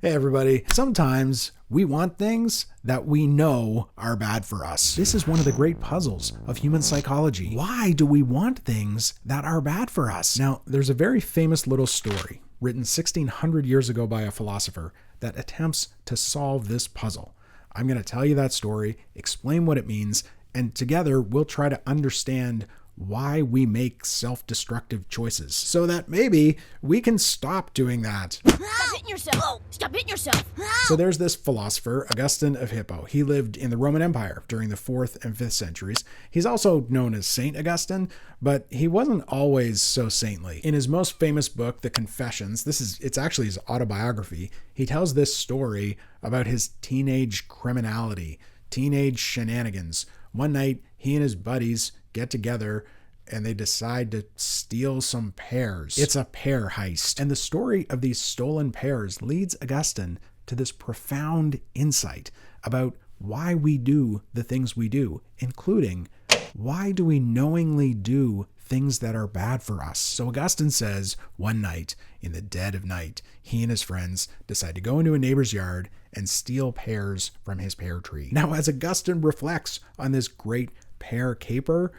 Hey everybody, sometimes we want things that we know are bad for us. This is one of the great puzzles of human psychology. Why do we want things that are bad for us? Now, there's a very famous little story written 1600 years ago by a philosopher that attempts to solve this puzzle. I'm going to tell you that story, explain what it means, and together we'll try to understand why we make self-destructive choices so that maybe we can stop doing that. Stop hitting yourself. Stop hitting yourself. So there's this philosopher, Augustine of Hippo. He lived in the Roman Empire during the 4th and 5th centuries. He's also known as Saint Augustine, but he wasn't always so saintly. In his most famous book, The Confessions, it's actually his autobiography, he tells this story about his teenage criminality, teenage shenanigans. One night, he and his buddies get together and they decide to steal some pears. It's a pear heist. And the story of these stolen pears leads Augustine to this profound insight about why we do the things we do, including why do we knowingly do things that are bad for us. So Augustine says one night, in the dead of night, he and his friends decide to go into a neighbor's yard and steal pears from his pear tree. Now, as Augustine reflects on this great pear caper,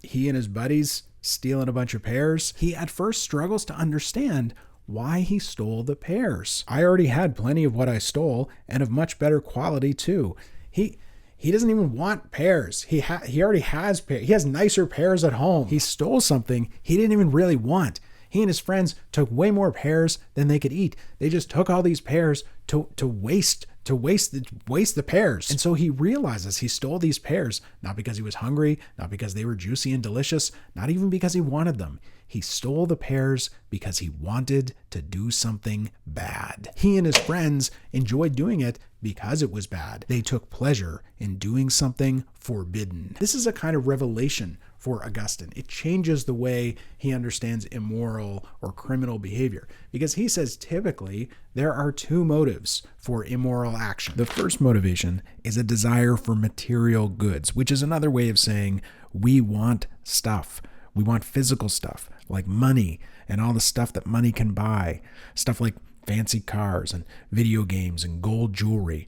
he and his buddies stealing a bunch of pears, he at first struggles to understand why he stole the pears. I already had plenty of what I stole, and of much better quality too. He doesn't even want pears. He already has pears. He has nicer pears at home. He stole something he didn't even really want. He and his friends took way more pears than they could eat. They just took all these pears to waste the pears. And so he realizes he stole these pears not because he was hungry, not because they were juicy and delicious, not even because he wanted them. He stole the pears because he wanted to do something bad. He and his friends enjoyed doing it because it was bad. They took pleasure in doing something forbidden. This is a kind of revelation for Augustine. It changes the way he understands immoral or criminal behavior, because he says typically there are two motives for immoral action. The first motivation is a desire for material goods, which is another way of saying we want stuff. We want physical stuff like money and all the stuff that money can buy, stuff like fancy cars and video games and gold jewelry.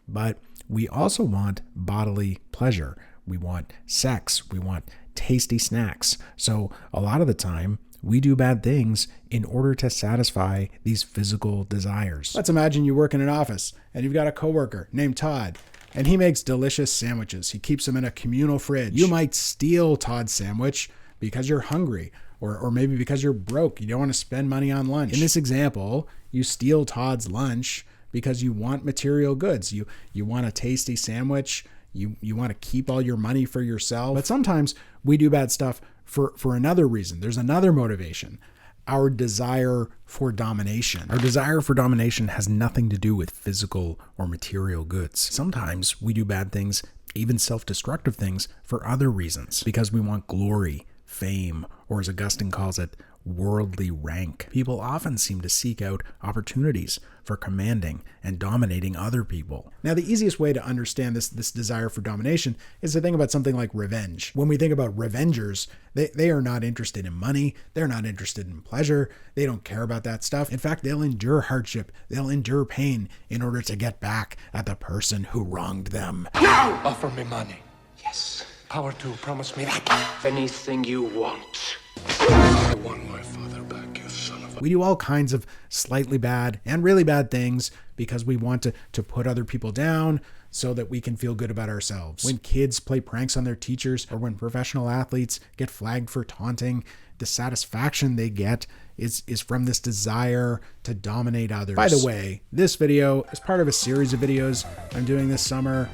But we also want bodily pleasure. We want sex. We want tasty snacks. So a lot of the time, we do bad things in order to satisfy these physical desires. Let's imagine you work in an office and you've got a coworker named Todd, and he makes delicious sandwiches. He keeps them in a communal fridge. You might steal Todd's sandwich because you're hungry, or maybe because you're broke. You don't want to spend money on lunch. In this example, you steal Todd's lunch because you want material goods. You want a tasty sandwich. You want to keep all your money for yourself. But sometimes we do bad stuff for another reason. There's another motivation. Our desire for domination. Our desire for domination has nothing to do with physical or material goods. Sometimes we do bad things, even self-destructive things, for other reasons, because we want glory, fame, or as Augustine calls it, worldly rank. People often seem to seek out opportunities for commanding and dominating other people. Now, the easiest way to understand this desire for domination is to think about something like revenge. When we think about revengers, they are not interested in money. They're not interested in pleasure. They don't care about that stuff. In fact, they'll endure hardship. They'll endure pain in order to get back at the person who wronged them. No! Offer me money. Yes. Power to promise me that. Anything you want. I want my father back, you son of a... We do all kinds of slightly bad and really bad things because we want to put other people down so that we can feel good about ourselves. When kids play pranks on their teachers, or when professional athletes get flagged for taunting, the satisfaction they get is from this desire to dominate others. By the way, this video is part of a series of videos I'm doing this summer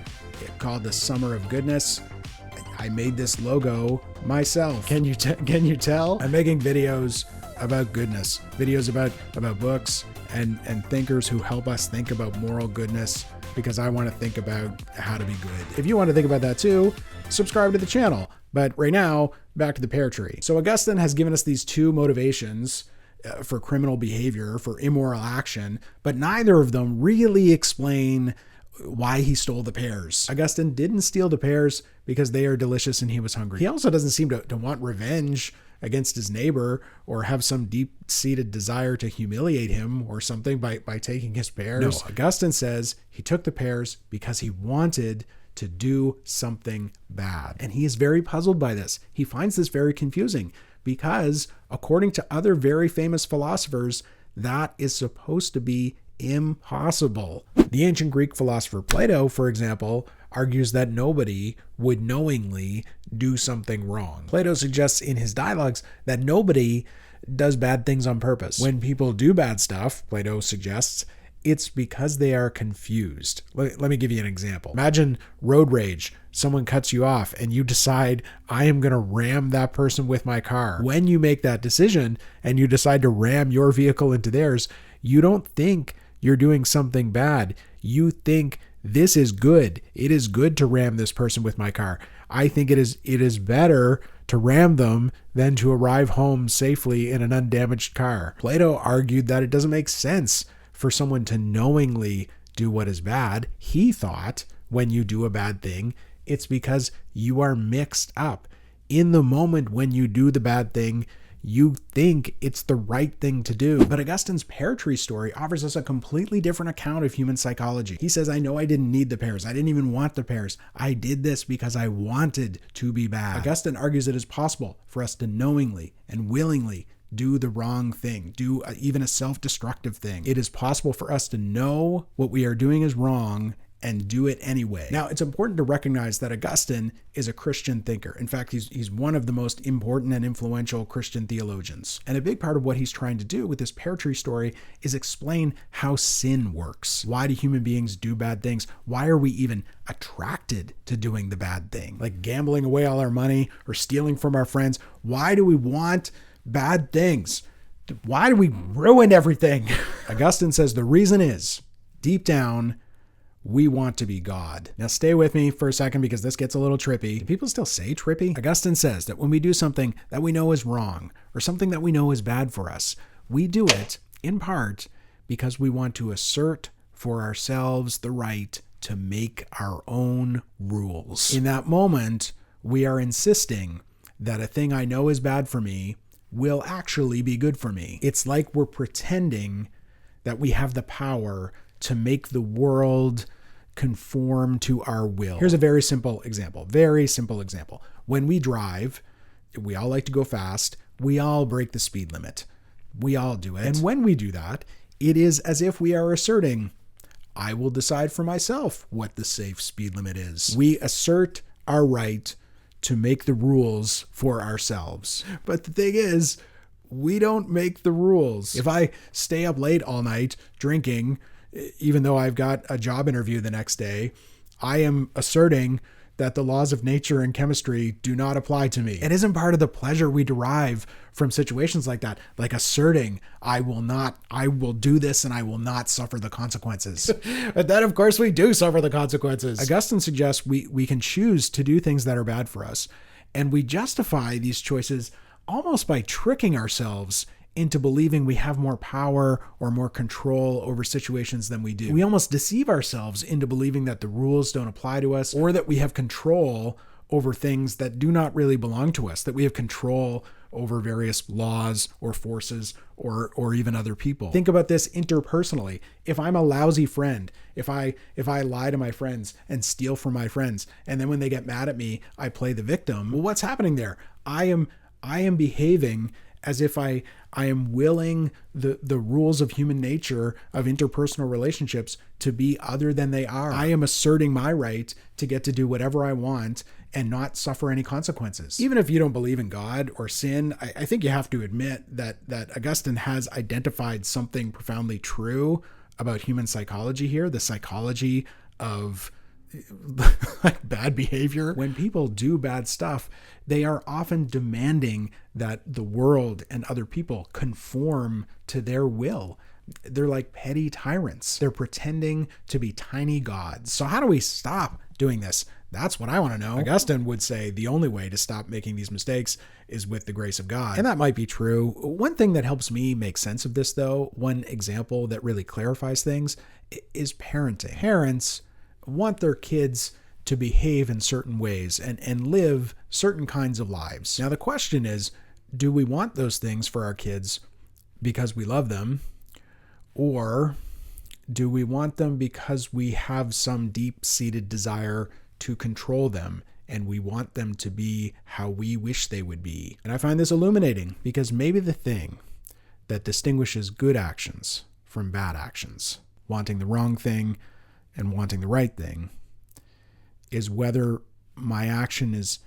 called The Summer of Goodness. I made this logo myself. Can you tell? I'm making videos about goodness, videos about books and thinkers who help us think about moral goodness, because I want to think about how to be good. If you want to think about that too, subscribe to the channel. But right now, back to the pear tree. So Augustine has given us these two motivations for criminal behavior, for immoral action, but neither of them really explain why he stole the pears. Augustine didn't steal the pears because they are delicious and he was hungry. He also doesn't seem to want revenge against his neighbor or have some deep-seated desire to humiliate him or something by taking his pears. No, Augustine says he took the pears because he wanted to do something bad. And he is very puzzled by this. He finds this very confusing because, according to other very famous philosophers, that is supposed to be impossible. The ancient Greek philosopher Plato, for example, argues that nobody would knowingly do something wrong. Plato suggests in his dialogues that nobody does bad things on purpose. When people do bad stuff, Plato suggests, it's because they are confused. Let me give you an example. Imagine road rage. Someone cuts you off and you decide, I am going to ram that person with my car. When you make that decision and you decide to ram your vehicle into theirs, you don't think you're doing something bad. You think, this is good. It is good to ram this person with my car. I think it is better to ram them than to arrive home safely in an undamaged car. Plato argued that it doesn't make sense for someone to knowingly do what is bad. He thought when you do a bad thing, it's because you are mixed up. In the moment when you do the bad thing, you think it's the right thing to do. But Augustine's pear tree story offers us a completely different account of human psychology. He says, I know I didn't need the pears. I didn't even want the pears. I did this because I wanted to be bad. Augustine argues it is possible for us to knowingly and willingly do the wrong thing, do even a self-destructive thing. It is possible for us to know what we are doing is wrong and do it anyway. Now, it's important to recognize that Augustine is a Christian thinker. In fact, he's one of the most important and influential Christian theologians. And a big part of what he's trying to do with this pear tree story is explain how sin works. Why do human beings do bad things? Why are we even attracted to doing the bad thing? Like gambling away all our money or stealing from our friends. Why do we want bad things? Why do we ruin everything? Augustine says the reason is, deep down, we want to be God. Now stay with me for a second because this gets a little trippy. Do people still say trippy? Augustine says that when we do something that we know is wrong or something that we know is bad for us, we do it in part because we want to assert for ourselves the right to make our own rules. In that moment, we are insisting that a thing I know is bad for me will actually be good for me. It's like we're pretending that we have the power to make the world conform to our will. Here's a very simple example. When we drive, we all like to go fast. We all break the speed limit. We all do it. And when we do that, it is as if we are asserting, I will decide for myself what the safe speed limit is. We assert our right to make the rules for ourselves. But the thing is, we don't make the rules. If I stay up late all night drinking, even though I've got a job interview the next day, I am asserting that the laws of nature and chemistry do not apply to me. It isn't part of the pleasure we derive from situations like that, like asserting, I will do this and I will not suffer the consequences. But then, of course, we do suffer the consequences. Augustine suggests we can choose to do things that are bad for us, and we justify these choices almost by tricking ourselves into believing we have more power or more control over situations than we do. We almost deceive ourselves into believing that the rules don't apply to us or that we have control over things that do not really belong to us, that we have control over various laws or forces or even other people. Think about this interpersonally. If I'm a lousy friend, if I lie to my friends and steal from my friends, and then when they get mad at me, I play the victim, well, what's happening there? I am behaving as if I am willing the rules of human nature, of interpersonal relationships, to be other than they are. I am asserting my right to get to do whatever I want and not suffer any consequences. Even if you don't believe in God or sin, I think you have to admit that Augustine has identified something profoundly true about human psychology here, the psychology of like bad behavior. When people do bad stuff, they are often demanding that the world and other people conform to their will. They're like petty tyrants. They're pretending to be tiny gods. So how do we stop doing this? That's what I want to know. Augustine would say the only way to stop making these mistakes is with the grace of God. And that might be true. One thing that helps me make sense of this, though, one example that really clarifies things, is parenting. Parents want their kids to behave in certain ways and live certain kinds of lives. Now, the question is, do we want those things for our kids because we love them? Or do we want them because we have some deep-seated desire to control them and we want them to be how we wish they would be? And I find this illuminating because maybe the thing that distinguishes good actions from bad actions, wanting the wrong thing and wanting the right thing, is whether my action is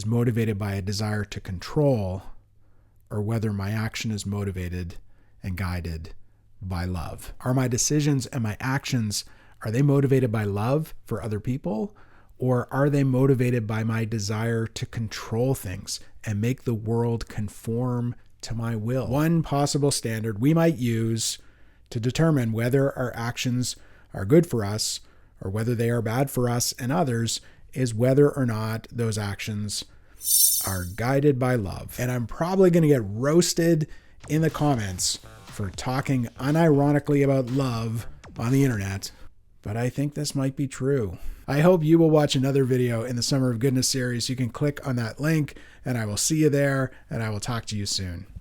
motivated by a desire to control or whether my action is motivated and guided by love. Are my decisions and my actions, are they motivated by love for other people, or are they motivated by my desire to control things and make the world conform to my will? One possible standard we might use to determine whether our actions are good for us or whether they are bad for us and others is whether or not those actions are guided by love. And I'm probably going to get roasted in the comments for talking unironically about love on the internet, but I think this might be true. I hope you will watch another video in the Summer of Goodness series. You can click on that link and I will see you there, and I will talk to you soon.